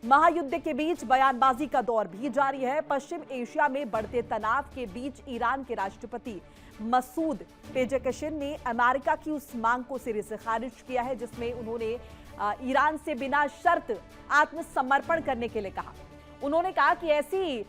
महायुद्ध के बीच बयानबाजी का दौर भी जारी है। पश्चिम एशिया में बढ़ते तनाव के बीच ईरान के राष्ट्रपति मसूद पेजेशकियान ने अमेरिका की उस मांग को सिरे से खारिज किया है जिसमें उन्होंने ईरान से बिना शर्त आत्मसमर्पण करने के लिए कहा। उन्होंने कहा कि ऐसी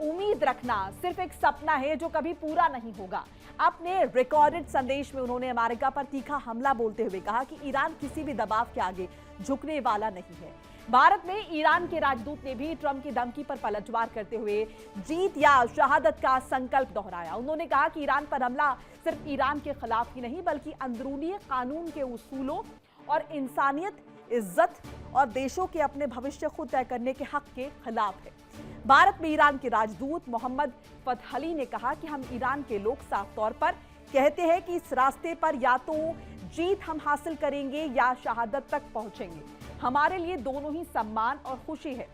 उम्मीद रखना सिर्फ एक सपना है जो कभी पूरा नहीं होगा। अपने रिकॉर्डेड संदेश में उन्होंने अमेरिका पर तीखा हमला बोलते हुए कहा कि ईरान किसी भी दबाव के आगे झुकने वाला नहीं है। भारत में ईरान के राजदूत ने भी ट्रंप की धमकी पर पलटवार करते हुए जीत या शहादत का संकल्प दोहराया। उन्होंने कहा कि ईरान पर हमला सिर्फ ईरान के खिलाफ ही नहीं बल्कि अंदरूनी कानून के उसूलों और इंसानियत, इज्जत और देशों के अपने भविष्य खुद तय करने के हक के खिलाफ है। भारत में ईरान के राजदूत मोहम्मद फतहली ने कहा कि हम ईरान के लोग साफ तौर पर कहते हैं कि इस रास्ते पर या तो जीत हम हासिल करेंगे या शहादत तक पहुंचेंगे। हमारे लिए दोनों ही सम्मान और खुशी है।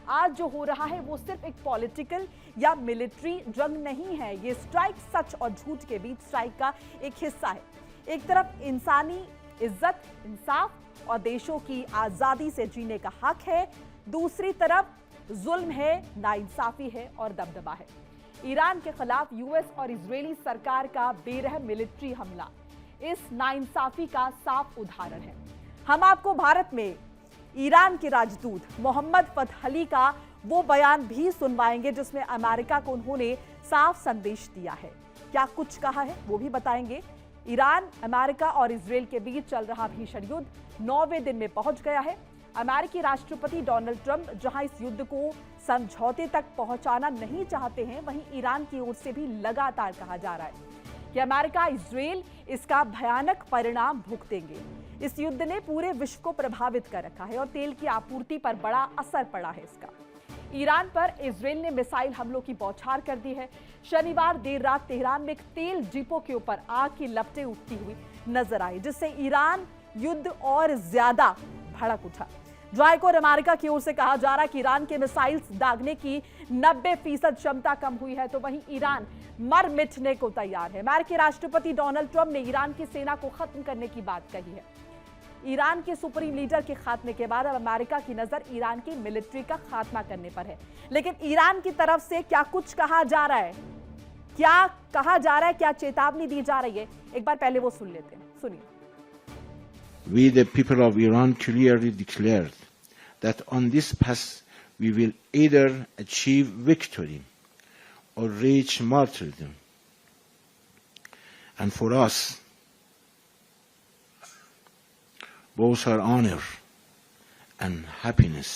आज जो हो रहा है वो सिर्फ एक पॉलिटिकल या मिलिट्री जंग नहीं है। ये स्ट्राइक सच और झूठ के बीच स्ट्राइक का एक हिस्सा है। एक तरफ इंसानी इज्जत, इंसाफ और देशों की आजादी से जीने का हक है, दूसरी तरफ जुल्म है, नाइंसाफी है और दबदबा है। ईरान के खिलाफ यूएस और इजरायली सरकार का बेरहम मिलिट्री हमला इस नाइंसाफी का साफ उदाहरण है। हम आपको भारत में ईरान के राजदूत मोहम्मद फतहली का वो बयान भी सुनवाएंगे जिसमें अमेरिका को उन्होंने साफ संदेश दिया है। क्या कुछ कहा है वो भी बताएंगे। ईरान, अमेरिका और इजरायल के बीच चल रहा भीषण युद्ध 9वें दिन में पहुंच गया है। अमेरिकी राष्ट्रपति डोनाल्ड ट्रंप जहां इस युद्ध को समझौते तक पहुंचाना नहीं चाहते हैं, वहीं ईरान की ओर से भी लगातार कहा जा रहा है कि अमेरिका, इजरायल इसका भयानक परिणाम भुगतेंगे। इस युद्ध ने पूरे विश्व को प्रभावित कर रखा है और तेल की आपूर्ति पर बड़ा असर पड़ा है इसका। ईरान पर इजरायल ने मिसाइल हमलों की बौछार कर दी है। शनिवार देर रात तेहरान में एक तेल डिपो के ऊपर आग की लपटें उठती हुई नजर आई जिससे ईरान युद्ध और ज्यादा भड़क उठा। ड्राइक और अमेरिका की ओर से कहा जा रहा है कि ईरान के मिसाइल्स दागने की 90% क्षमता कम हुई है तो वहीं ईरान मर मिटने को तैयार है। अमेरिकी राष्ट्रपति डोनाल्ड ट्रंप ने ईरान की सेना को खत्म करने की बात कही है। ईरान के सुप्रीम लीडर के खात्मे के बाद अब अमेरिका की नजर ईरान की मिलिट्री का खात्मा करने पर है। लेकिन ईरान की तरफ से क्या कुछ कहा जा रहा है, क्या कहा जा रहा है, क्या चेतावनी दी जा रही है, एक बार पहले वो सुन लेते हैं। सुनिए। We, the people of Iran, clearly declared that on this path we will either achieve victory or reach martyrdom. And for us, both are honor and happiness.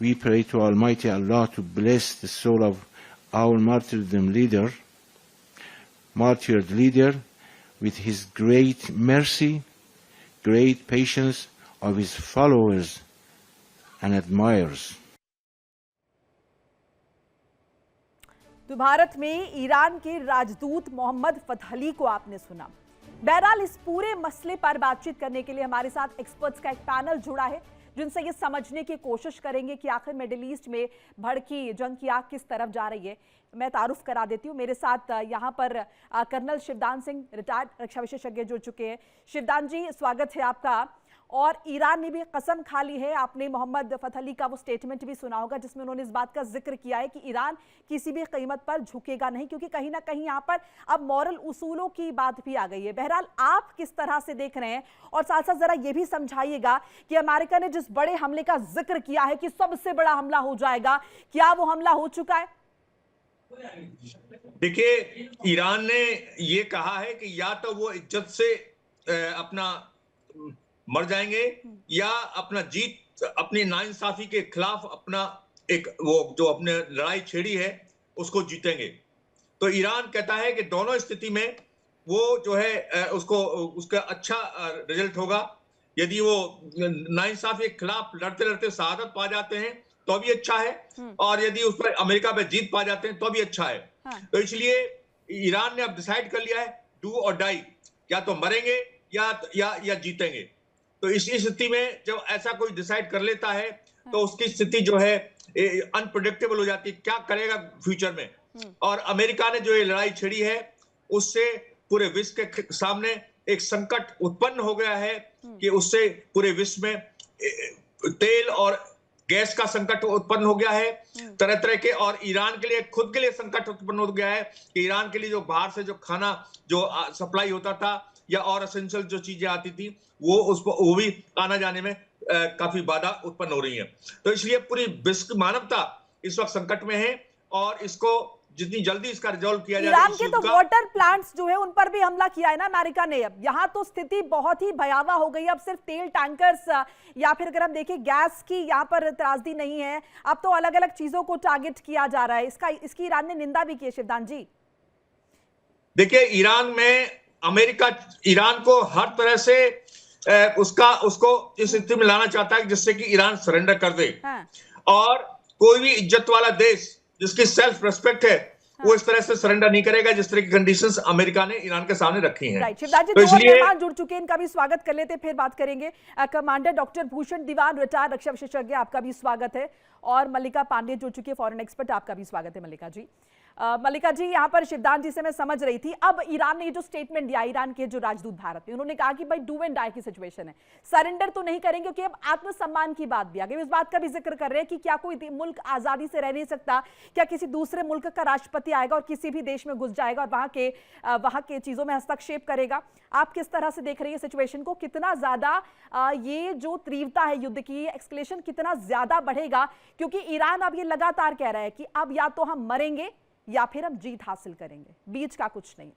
We pray to Almighty Allah to bless the soul of our martyred leader with his great mercy, great patience of his followers and admirers. तो भारत में Iran के राजदूत मोहम्मद फतहली को आपने सुना। बहरहाल इस पूरे मसले पर बातचीत करने के लिए हमारे साथ एक्सपर्ट्स का एक पैनल जुड़ा है जिनसे ये समझने की कोशिश करेंगे कि आखिर मिडिल ईस्ट में भड़की जंग की आग किस तरफ जा रही है। मैं तारुफ करा देती हूँ। मेरे साथ यहाँ पर कर्नल शिवदान सिंह, रिटायर्ड रक्षा विशेषज्ञ जुड़ चुके हैं। शिवदान जी, स्वागत है आपका। और ईरान ने भी कसम खा ली है, आपने मोहम्मद फतहली का वो स्टेटमेंट भी सुना होगा जिसमें उन्होंने इस बात का जिक्र किया है कि ईरान किसी भी कीमत पर झुकेगा नहीं, क्योंकि कहीं ना कहीं यहाँ पर अब मॉरल उसूलों की बात भी आ गई है। बहरहाल आप किस तरह से देख रहे हैं, और साथ साथ जरा ये भी समझाइएगा कि अमेरिका ने जिस बड़े हमले का जिक्र किया है कि सबसे बड़ा हमला हो जाएगा, क्या वो हमला हो चुका है? देखिए, ईरान ने ये कहा है कि या तो वो इज्जत से अपना मर जाएंगे या अपना जीत, अपनी नाइंसाफी के खिलाफ अपना एक वो जो अपने लड़ाई छेड़ी है उसको जीतेंगे। तो ईरान कहता है कि दोनों स्थिति में वो जो है उसका अच्छा रिजल्ट होगा। यदि वो नाइंसाफी के खिलाफ लड़ते लड़ते शहादत पा जाते हैं तो भी अच्छा है, और यदि उस पर अमेरिका पे जीत पा जाते हैं तो भी अच्छा है। तो इसलिए ईरान ने अब डिसाइड कर लिया है, डू और डाई, या तो मरेंगे या जीतेंगे। तो इस स्थिति में जब ऐसा कोई डिसाइड कर लेता है तो उसकी स्थिति जो है अनप्रेडिक्टेबल हो जाती है, क्या करेगा फ्यूचर में। और अमेरिका ने जो ये लड़ाई छेड़ी है उससे पूरे विश्व के सामने एक संकट उत्पन्न हो गया है कि उससे पूरे विश्व में तेल और गैस का संकट उत्पन्न हो गया है तरह तरह के, और ईरान के लिए खुद के लिए संकट उत्पन्न हो गया है कि ईरान के लिए जो बाहर से जो खाना जो सप्लाई होता था या और एसेंशियल जो चीजें आती थी वो भी आना जाने में काफी बाधा उत्पन्न हो रही है। तो इसलिए पूरी विश्व मानवता इस वक्त संकट में है और इसको जितनी जल्दी इसका रिजॉल्व किया जाए। ईरान के तो वाटर प्लांट्स जो है उन पर भी हमला किया है ना अमेरिका ने। अब यहाँ तो स्थिति बहुत ही भयावह हो गई। अब सिर्फ तेल टैंकर्स या फिर अगर हम देखें गैस की यहाँ पर त्रासदी नहीं है, अब तो अलग अलग चीजों को टारगेट किया जा रहा है। इसकी ईरान ने निंदा भी की है। शिवदान जी देखिए, ईरान में अमेरिका ईरान को हर तरह से उसको इस स्थिति में लाना चाहता है जिससे कि ईरान सरेंडर कर दे। हाँ। और कोई भी इज्जत वाला देश जिसकी सेल्फ रेस्पेक्ट है वो इस तरह से सरेंडर नहीं करेगा जिस तरह की कंडीशंस अमेरिका ने ईरान के सामने रखी हैं। शिवदास जी, तो इसलिए मेहमान जुड़ चुके हैं, इनका भी स्वागत कर लेते, फिर बात करेंगे। कमांडर डॉक्टर भूषण दीवान, रिटायर्ड रक्षा विशेषज्ञ, आपका भी स्वागत है। और मल्लिका पांडे जुड़ चुकी है, फॉरेन एक्सपर्ट, आपका भी स्वागत है मल्लिका जी। मल्लिका जी, यहाँ पर शिवदान जी से मैं समझ रही थी, अब ईरान ने जो स्टेटमेंट दिया, ईरान के जो राजदूत भारत में, उन्होंने कहा कि भाई डू एंड डाई की सिचुएशन है, सरेंडर तो नहीं करेंगे, क्योंकि अब आत्मसम्मान की बात भी आ गई। इस बात का भी जिक्र कर रहे हैं कि क्या कोई मुल्क आजादी से रह नहीं सकता, क्या किसी दूसरे मुल्क का राष्ट्रपति आएगा और किसी भी देश में घुस जाएगा और वहां के चीजों में हस्तक्षेप करेगा। आप किस तरह से देख रही है सिचुएशन को? कितना ज्यादा ये जो तीव्रता है युद्ध की, एक्सकेलेशन कितना ज्यादा बढ़ेगा? क्योंकि ईरान अब ये लगातार कह रहा है कि अब या तो हम मरेंगे या फिर हम जीत हासिल करेंगे, बीच का कुछ नहीं।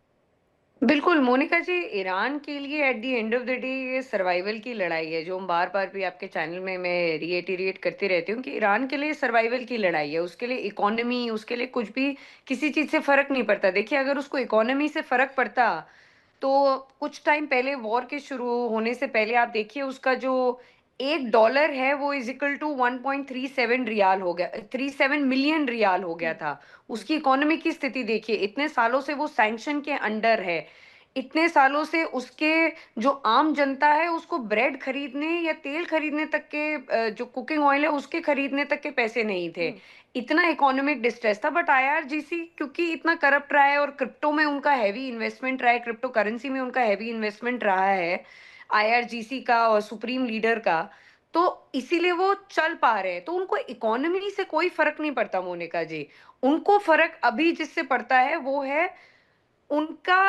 बिल्कुल मोनिका जी, ईरान के लिए at the end of the day ये सर्वाइवल की लड़ाई है, जो हम बार बार भी आपके चैनल में मैं रिएटिरेट करती रहती हूँ कि ईरान के लिए सर्वाइवल की लड़ाई है। उसके लिए इकोनॉमी, उसके लिए कुछ भी किसी चीज से फर्क नहीं पड़ता। देखिए, अगर उसको इकोनॉमी से फर्क पड़ता तो कुछ टाइम पहले, वॉर के शुरू होने से पहले, आप देखिए उसका जो $1 है वो इज इक्वल टू 1.37 रियाल हो गया, 37 मिलियन रियाल हो गया था। उसकी इकोनॉमी की स्थिति देखिए, इतने सालों से वो सैंक्शन के अंडर है, इतने सालों से उसके जो आम जनता है उसको ब्रेड खरीदने या तेल खरीदने तक के, जो कुकिंग ऑयल है उसके खरीदने तक के पैसे नहीं थे। इतना इकोनॉमिक डिस्ट्रेस था। बट IRGC क्योंकि इतना करप्ट रहा है और क्रिप्टो में उनका हैवी इन्वेस्टमेंट रहा है, क्रिप्टो करेंसी में उनका हैवी इन्वेस्टमेंट रहा है IRGC का और सुप्रीम लीडर का, तो इसीलिए वो चल पा रहे हैं। तो उनको इकोनॉमी से कोई फर्क नहीं पड़ता मोनिका जी। उनको फर्क अभी जिससे पड़ता है वो है उनका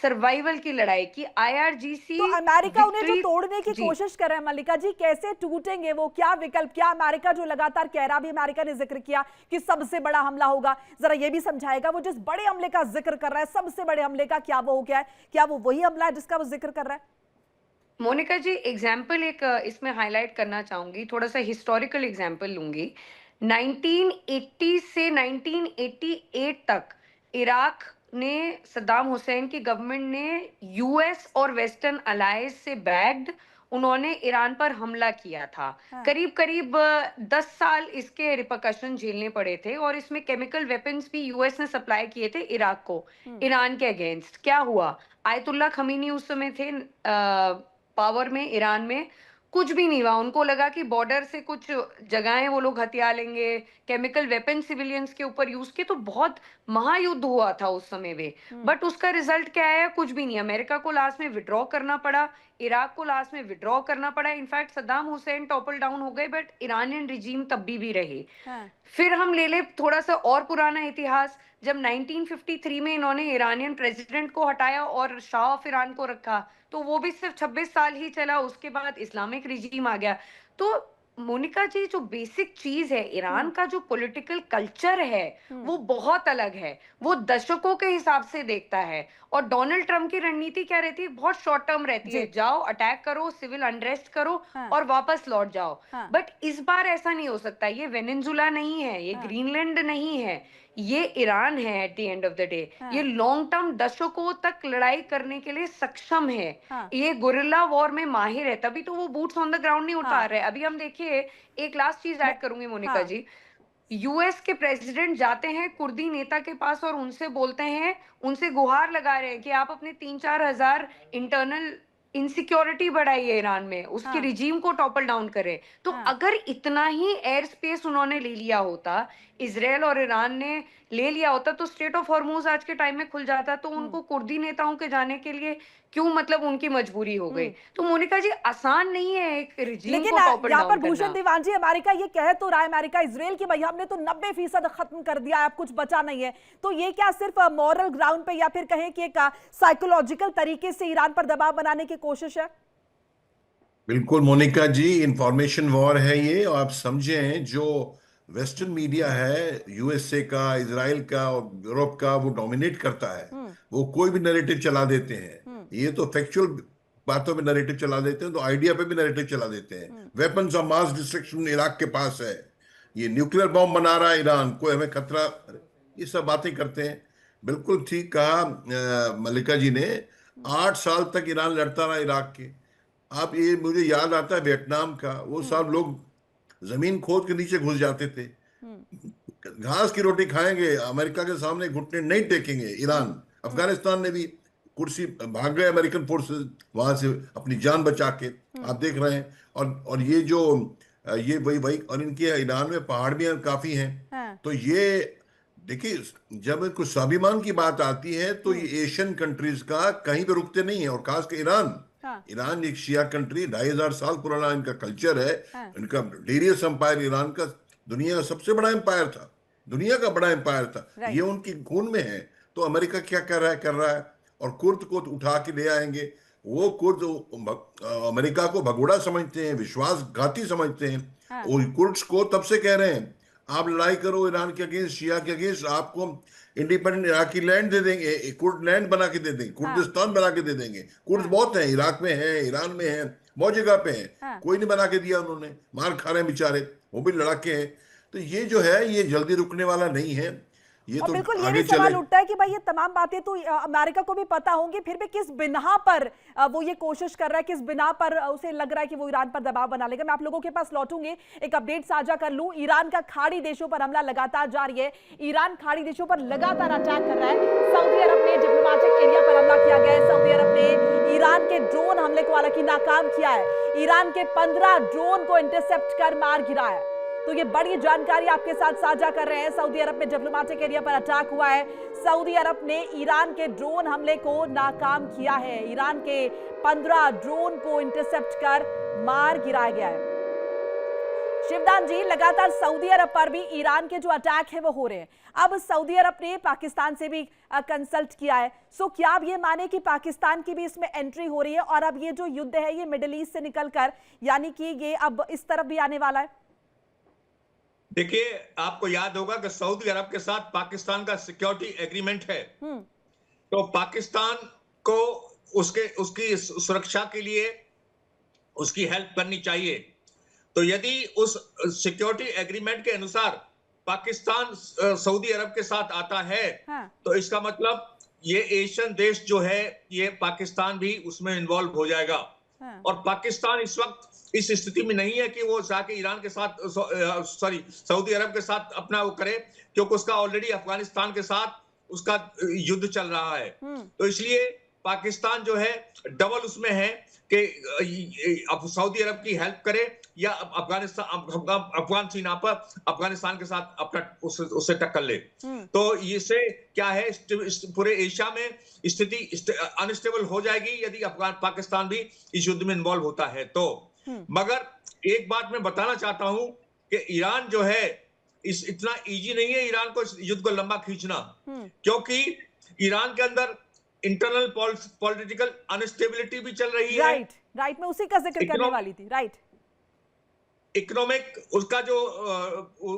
सर्वाइवल की लड़ाई की। IRGC तो अमेरिका उन्हें जो तोड़ने की कोशिश कर रहा है मल्लिका जी, कैसे टूटेंगे वो? क्या विकल्प, क्या अमेरिका जो लगातार कह रहा, भी अमेरिका ने जिक्र किया कि सबसे बड़ा हमला होगा, जरा ये भी समझाएगा वो जिस बड़े हमले का जिक्र कर रहा है, सबसे बड़े हमले का, क्या वो हो गया है? क्या वो वही हमला है जिसका वो जिक्र कर रहा है? मोनिका जी, एग्जाम्पल एक इसमें हाईलाइट करना चाहूंगी, थोड़ा सा हिस्टोरिकल एग्जाम्पल लूंगी। 1980 से 1988 तक इराक ने, सद्दाम हुसैन की गवर्नमेंट ने US और वेस्टर्न अलायंस से बैग्ड उन्होंने ईरान पर हमला किया था। करीब करीब 10 साल इसके रिपरकशन झेलने पड़े थे और इसमें केमिकल वेपन्स भी US ने सप्लाई किए थे इराक को, ईरान के अगेंस्ट। क्या हुआ? आयतुल्ला खमीनी उस समय थे पावर में ईरान में, कुछ भी नहीं हुआ। उनको लगा कि बॉर्डर से कुछ जगहें वो लोग हथिया लेंगे, केमिकल वेपन सिविलियंस के ऊपर यूज किए, तो बहुत महायुद्ध हुआ था उस समय में। बट उसका रिजल्ट क्या है? कुछ भी नहीं। अमेरिका को लास्ट में विड्रॉ करना पड़ा, इराक को लास्ट में विड्रॉ करना पड़ा। In fact Saddam Hussain topple down हो गए, बट ईरानियन रिजीम तब भी रहे। फिर हम ले ले थोड़ा सा और पुराना इतिहास, जब 1953 में इन्होंने ईरानियन प्रेसिडेंट को हटाया और शाह ऑफ ईरान को रखा, तो वो भी सिर्फ 26 साल ही चला, उसके बाद इस्लामिक रिजीम आ गया। तो मोनिका जी, जो बेसिक चीज है, ईरान का जो पॉलिटिकल कल्चर है वो बहुत अलग है, वो दशकों के हिसाब से देखता है। और डोनाल्ड ट्रम्प की रणनीति क्या रहती है? बहुत शॉर्ट टर्म रहती है, जाओ अटैक करो, सिविल अनरेस्ट करो और वापस लौट जाओ। बट इस बार ऐसा नहीं हो सकता। ये वेनेजुला नहीं है, ये ग्रीनलैंड नहीं है, ये ईरान है। At the end of the day ये लॉन्ग टर्म दशकों तक लड़ाई करने के लिए सक्षम है। ये गुरिल्ला वॉर में माहिर है, तभी तो वो बूट्स ऑन द ग्राउंड नहीं उतार रहे। अभी हम देखिए, एक लास्ट चीज ऐड करूंगी मोनिका जी, US के प्रेसिडेंट जाते हैं कुर्दी नेता के पास और उनसे बोलते हैं, उनसे गुहार लगा रहे हैं कि आप अपने 3-4 हजार इंटरनल इनसिक्योरिटी बढ़ाइए ईरान में, उसके रिजीम को टॉपल डाउन करे। तो अगर इतना ही एयर स्पेस उन्होंने ले लिया होता, इजराइल और ईरान ने ले लिया होता तो स्ट्रेट ऑफ हॉर्मूज आज के टाइम में खुल जाता, तो उनको कुर्दी नेताओं के जाने के लिए क्यों मतलब उनकी मजबूरी हो गई। तो मोनिका जी आसान नहीं है एक रिजीम लेकिन को टॉपल यहाँ पर डाउन भूषण करना। दीवान जी, अमेरिका ये कह तो रहा है, अमेरिका इजराइल की, भाई हमने तो 90% खत्म कर दिया है, अब कुछ बचा नहीं है। तो ये क्या सिर्फ मॉरल ग्राउंड पे या फिर कहें कि एक साइकोलॉजिकल तरीके से ईरान पर दबाव बनाने की कोशिश है? बिल्कुल मोनिका जी, इंफॉर्मेशन वॉर है ये। और आप समझें, जो वेस्टर्न मीडिया है यूएसए का, इजराइल का और यूरोप का, वो डोमिनेट करता है। वो कोई भी नैरेटिव चला देते हैं। ये तो फैक्चुअल बातों में नैरेटिव चला देते हैं, तो आइडिया पे भी नैरेटिव चला देते हैं। Weapons of mass destruction Iraq के पास है, ये न्यूक्लियर बॉम्ब बना रहा है ईरान, कोई हमें खतरा, ये सब बातें करते हैं। बिल्कुल ठीक कहा मल्लिका जी ने। 8 साल तक ईरान लड़ता रहा इराक के। आप ये, मुझे याद आता है वियतनाम का, वो सब लोग जमीन खोद के नीचे घुस जाते थे। घास की रोटी खाएंगे, अमेरिका के सामने घुटने नहीं टेकेंगे ईरान। अफगानिस्तान में भी कुर्सी भाग गए अमेरिकन फोर्सेस वहां से अपनी जान बचा के, आप देख रहे हैं। और ये जो ये वही और इनके ईरान में पहाड़ भी काफी हैं। तो ये देखिए, जब कुछ स्वाभिमान की बात आती है तो ये एशियन कंट्रीज का कहीं पे रुकते नहीं है, और खास कर ईरान। ईरान एक शिया कंट्री, 2500 साल पुराना इनका कल्चर है। इनका डेरियस एम्पायर ईरान का दुनिया का सबसे बड़ा एम्पायर था, दुनिया का बड़ा एम्पायर था। ये उनकी खून में है। तो अमेरिका क्या कर रहा है और कुर्द को उठा के ले आएंगे। वो कुर्द अमेरिका को भगोड़ा समझते हैं, विश्वासघाती समझते हैं। और कुर्ड्स को तब से कह रहे हैं, आप लड़ाई करो ईरान के अगेंस्ट, शिया के अगेंस्ट, आपको इंडिपेंडेंट इराकी लैंड दे देंगे, कुर्द लैंड बना के दे देंगे, कुर्दिस्तान बना के दे देंगे। कुर्द बहुत हैं, इराक में हैं, ईरान में हैं, बहुत जगह पे हैं। कोई नहीं बना के दिया उन्होंने, मार खा रहे हैं बेचारे, वो भी लड़ाके हैं। तो ये जो है, ये जल्दी रुकने वाला नहीं है। ये और तो बिल्कुल ये आगे भी सवाल चले। उठता है कि भाई ये तमाम बातें तो अमेरिका को भी पता होंगी, फिर भी किस बिना पर वो ये कोशिश कर रहा है, किस बिना पर उसे लग रहा है कि वो ईरान पर दबाव बना लेगा। मैं आप लोगों के पास लौटूंगी, एक अपडेट साझा कर लूं। ईरान का खाड़ी देशों पर हमला लगातार जारी है। ईरान खाड़ी देशों पर लगातार अटैक कर रहा है। सऊदी अरब ने डिप्लोमेटिक एरिया पर हमला किया गया है। सऊदी अरब ने ईरान के ड्रोन हमले को हालांकि नाकाम किया है। ईरान के 15 ड्रोन को इंटरसेप्ट कर मार गिराया है। तो ये बड़ी जानकारी आपके साथ साझा कर रहे हैं। सऊदी अरब में डिप्लोमेटिक एरिया पर अटैक हुआ है। सऊदी अरब ने ईरान के ड्रोन हमले को नाकाम किया है। ईरान के 15 ड्रोन को इंटरसेप्ट कर मार गिराया गया है। शिवदान जी, लगातार सऊदी अरब पर भी ईरान के जो अटैक है वो हो रहे हैं। अब सऊदी अरब ने पाकिस्तान से भी कंसल्ट किया है। सो क्या आप ये माने कि पाकिस्तान की भी इसमें एंट्री हो रही है और अब ये जो युद्ध है ये मिडिल ईस्ट से निकलकर यानी कि ये अब इस तरफ भी आने वाला है? देखिए, आपको याद होगा कि सऊदी अरब के साथ पाकिस्तान का सिक्योरिटी एग्रीमेंट है। तो पाकिस्तान को उसकी सुरक्षा के लिए उसकी हेल्प करनी चाहिए। तो यदि उस सिक्योरिटी एग्रीमेंट के अनुसार पाकिस्तान सऊदी अरब के साथ आता है, तो इसका मतलब ये एशियन देश जो है, ये पाकिस्तान भी उसमें इन्वॉल्व हो जाएगा। और पाकिस्तान इस वक्त इस स्थिति में नहीं है कि वो जाके ईरान के साथ सऊदी अरब के साथ अपना वो करे, क्योंकि उसका ऑलरेडी अफगानिस्तान के साथ उसका युद्ध चल रहा है। तो इसलिए पाकिस्तान जो है डबल उसमें है कि अब सऊदी अरब की हेल्प करे या अफगान सीमा पर अफगानिस्तान के साथ अपना उससे टक्कर ले। तो इससे क्या है, पूरे एशिया में स्थिति अनस्टेबल हो जाएगी यदि पाकिस्तान भी इस युद्ध में इन्वॉल्व होता है तो। मगर एक बात मैं बताना चाहता हूं कि ईरान जो है इतना इजी नहीं है ईरान को इस युद्ध को लंबा खींचना, क्योंकि ईरान के अंदर इंटरनल पॉलिटिकल अनस्टेबिलिटी भी चल रही है। राइट, मैं उसी का जिक्र करने वाली थी। राइट, इकोनॉमिक उसका जो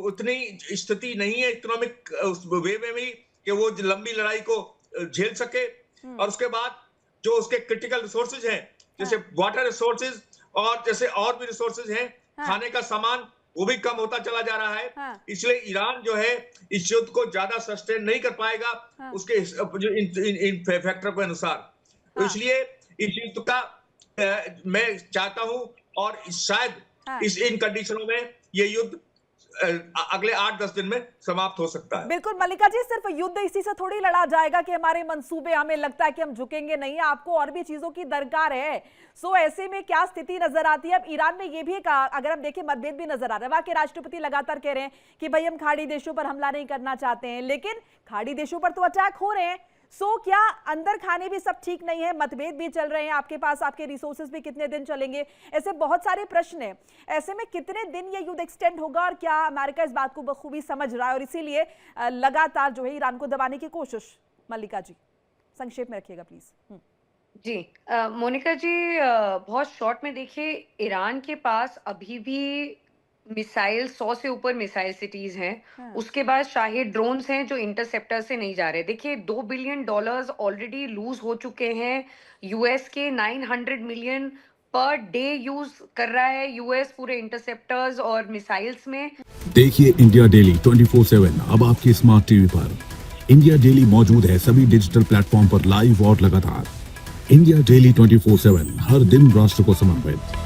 उतनी स्थिति नहीं है इकोनॉमिक वे में भी कि वो लंबी लड़ाई को झेल सके। और उसके बाद जो उसके क्रिटिकल रिसोर्सेज हैं, जैसे वाटर रिसोर्सेज और जैसे और भी रिसोर्सेज हैं, खाने का सामान, वो भी कम होता चला जा रहा है। इसलिए ईरान जो है इस युद्ध को ज्यादा सस्टेन नहीं कर पाएगा उसके इन फैक्टर के अनुसार। तो इसलिए इस युद्ध का मैं चाहता हूं, और शायद इन कंडीशनों में ये युद्ध अगले 8-10 दिन में समाप्त हो सकता है। बिल्कुल मल्लिका जी, सिर्फ युद्ध इसी से थोड़ी लड़ा जाएगा कि हमारे मंसूबे, हमें लगता है कि हम झुकेंगे नहीं, आपको और भी चीजों की दरकार है। सो ऐसे में क्या स्थिति नजर आती है? अब ईरान ने यह भी कहा, अगर हम देखें मतभेद भी नजर आ रहा है, वहां के राष्ट्रपति लगातार कह रहे हैं कि भाई हम खाड़ी देशों पर हमला नहीं करना चाहते हैं, लेकिन खाड़ी देशों पर तो अटैक हो रहे हैं। सो क्या अंदर खाने भी सब ठीक नहीं है, मतभेद भी चल रहे हैं, आपके पास आपके रिसोर्सेज भी कितने दिन चलेंगे, ऐसे बहुत सारे प्रश्न हैं। ऐसे में कितने दिन ये युद्ध एक्सटेंड होगा और क्या अमेरिका इस बात को बखूबी समझ रहा है और इसीलिए लगातार जो है ईरान को दबाने की कोशिश? मल्लिका जी संक्षेप में रखिएगा प्लीज। जी मोनिका जी, बहुत शॉर्ट में देखिए, ईरान के पास अभी भी मिसाइल 100 से ऊपर मिसाइल सिटीज हैं। हाँ। उसके बाद शाही ड्रोन्स हैं जो इंटरसेप्टर से नहीं जा रहे। देखिए $2 बिलियन ऑलरेडी लूज हो चुके हैं। यूएस के 900 मिलियन पर डे यूज कर रहा है यूएस पूरे इंटरसेप्टर्स और मिसाइल्स में। देखिए इंडिया डेली 24/7 अब आपकी स्मार्ट टीवी पर। इंडिया डेली मौजूद है सभी डिजिटल प्लेटफॉर्म पर लाइव और लगातार। इंडिया डेली 24/7 हर दिन राष्ट्र को समर्पित।